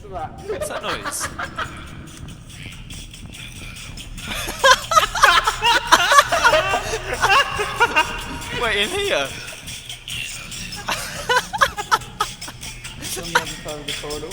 What's that noise? Wait, in here? On the other side of the corridor.